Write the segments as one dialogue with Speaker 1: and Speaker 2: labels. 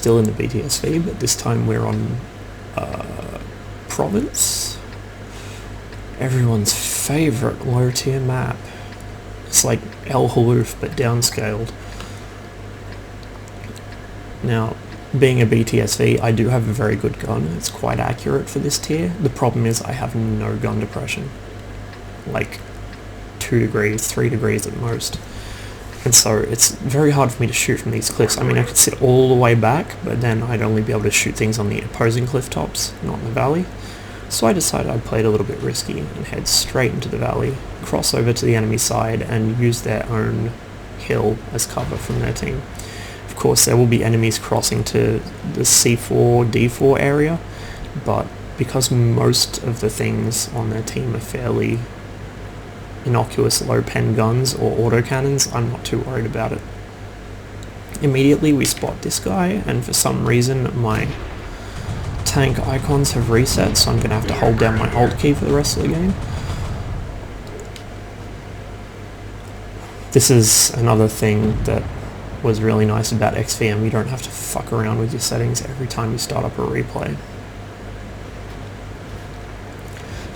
Speaker 1: still in the BTSV, but this time we're on Province. Everyone's favourite low tier map. It's like El Haloof but downscaled. Now, being a BTSV, I do have a very good gun. It's quite accurate for this tier. The problem is I have no gun depression. Like 2 degrees, 3 degrees at most. And so it's very hard for me to shoot from these cliffs. I mean, I could sit all the way back, but then I'd only be able to shoot things on the opposing cliff tops, not in the valley. So I decided I'd play it a little bit risky and head straight into the valley, cross over to the enemy side and use their own hill as cover from their team. Of course, there will be enemies crossing to the C4, D4 area, but because most of the things on their team are fairly innocuous low pen guns or autocannons, I'm not too worried about it. Immediately we spot this guy, and for some reason my tank icons have reset, so I'm going to have to hold down my alt key for the rest of the game. This is another thing that was really nice about XVM. You don't have to fuck around with your settings every time you start up a replay.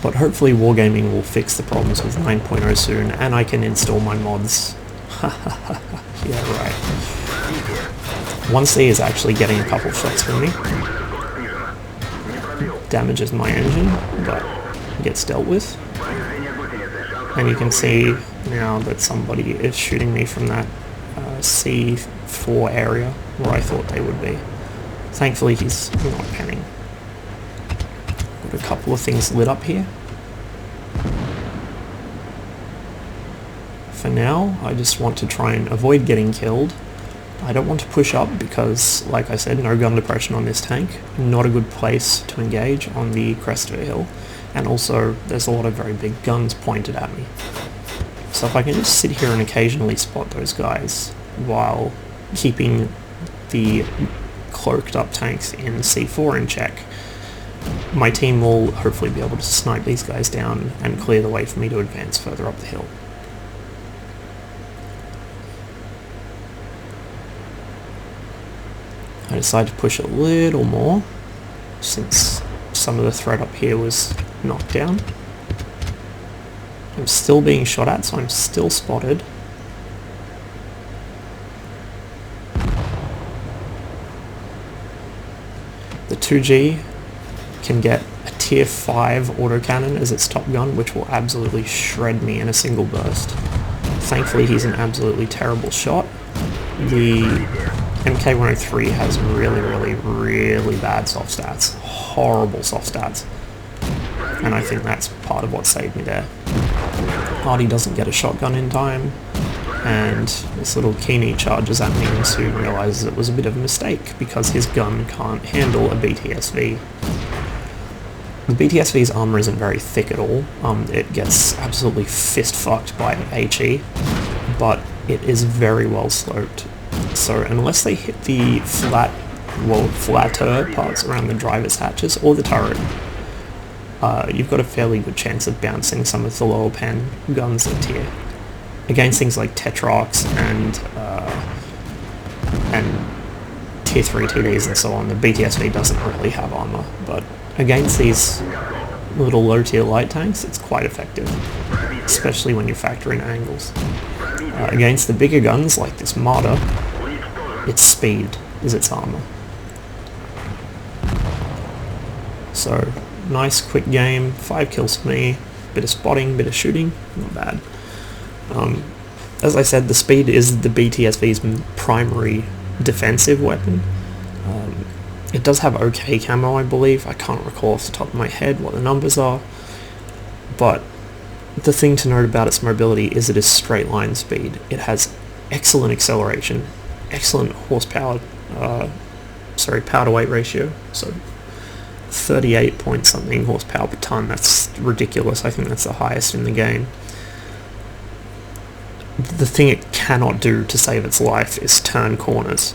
Speaker 1: But hopefully Wargaming will fix the problems with 9.0 soon, and I can install my mods. Yeah, right. 1C is actually getting a couple shots from me. Damages my engine, but gets dealt with. And you can see now that somebody is shooting me from that C4 area where I thought they would be. Thankfully he's not penning. Got a couple of things lit up here. For now, I just want to try and avoid getting killed. I don't want to push up because, like I said, no gun depression on this tank. Not a good place to engage on the crest of a hill. And also, there's a lot of very big guns pointed at me. So if I can just sit here and occasionally spot those guys while keeping the cloaked up tanks in C4 in check, my team will hopefully be able to snipe these guys down and clear the way for me to advance further up the hill. I decided to push a little more since some of the threat up here was knocked down. I'm still being shot at, so I'm still spotted. The 2G can get a tier 5 autocannon as its top gun, which will absolutely shred me in a single burst. Thankfully he's an absolutely terrible shot. The MK103 has really bad soft stats. Horrible soft stats. And I think that's part of what saved me there. Artie doesn't get a shotgun in time, and this little Keeney charges at me and soon realises it was a bit of a mistake because his gun can't handle a BTSV. The BTSV's armour isn't very thick at all. It gets absolutely fist-fucked by HE, but it is very well sloped. So unless they hit the flatter parts around the driver's hatches or the turret, you've got a fairly good chance of bouncing some of the lower pen guns at tier. Against things like Tetrox and tier 3 TDs and so on, the BTSV doesn't really have armour, but against these little low tier light tanks, it's quite effective, especially when you factor in angles. Against the bigger guns like this Marder, its speed is its armour. So, nice quick game, 5 kills for me, bit of spotting, bit of shooting, not bad. As I said, the speed is the BTSV's primary defensive weapon. It does have okay camo, I believe. I can't recall off the top of my head what the numbers are, but the thing to note about its mobility is it is straight line speed. It has excellent acceleration, excellent horsepower, power to weight ratio, so 38 point something horsepower per ton. That's ridiculous. I think that's the highest in the game. The thing it cannot do to save its life is turn corners.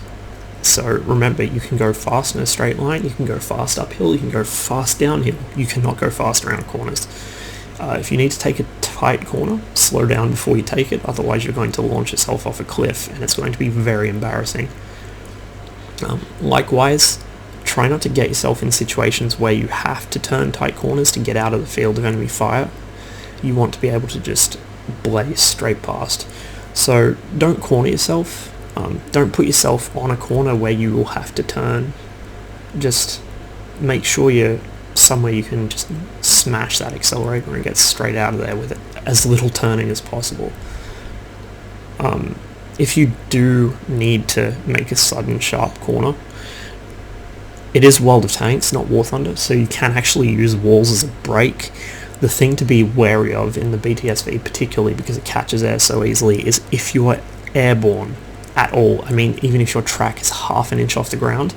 Speaker 1: So remember, you can go fast in a straight line, you can go fast uphill, you can go fast downhill. You cannot go fast around corners. If you need to take a tight corner, slow down before you take it, otherwise you're going to launch yourself off a cliff and it's going to be very embarrassing. Likewise, try not to get yourself in situations where you have to turn tight corners to get out of the field of enemy fire. You want to be able to just blaze straight past. So don't corner yourself. Don't put yourself on a corner where you will have to turn. Just make sure you're somewhere you can just smash that accelerator and get straight out of there with it, as little turning as possible. If you do need to make a sudden sharp corner, it is World of Tanks, not War Thunder, so you can actually use walls as a brake. The thing to be wary of in the BTSV, particularly because it catches air so easily, is if you are airborne at all. I mean, even if your track is half an inch off the ground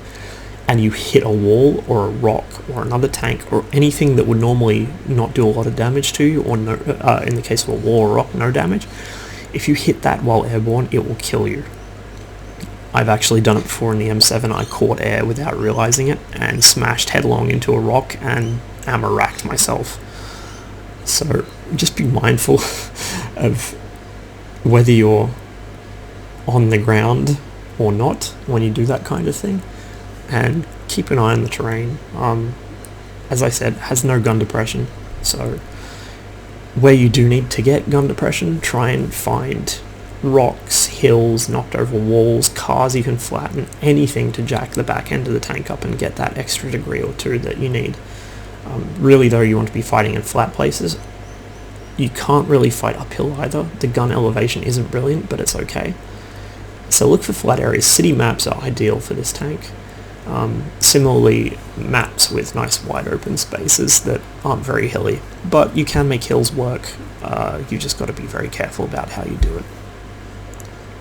Speaker 1: and you hit a wall or a rock or another tank or anything that would normally not do a lot of damage to you, or no, in the case of a wall or rock, no damage, if you hit that while airborne, it will kill you. I've actually done it before in the M7. I caught air without realizing it and smashed headlong into a rock and ammo-racked myself. So just be mindful of whether you're on the ground or not when you do that kind of thing, and keep an eye on the terrain. As I said, it has no gun depression, so where you do need to get gun depression, try and find rocks, hills, knocked over walls, cars you can flatten, anything to jack the back end of the tank up and get that extra degree or two that you need. Really though, you want to be fighting in flat places. You can't really fight uphill either. The gun elevation isn't brilliant, but it's okay. So look for flat areas. City maps are ideal for this tank. Similarly, maps with nice wide open spaces that aren't very hilly, but you can make hills work. You just got to be very careful about how you do it.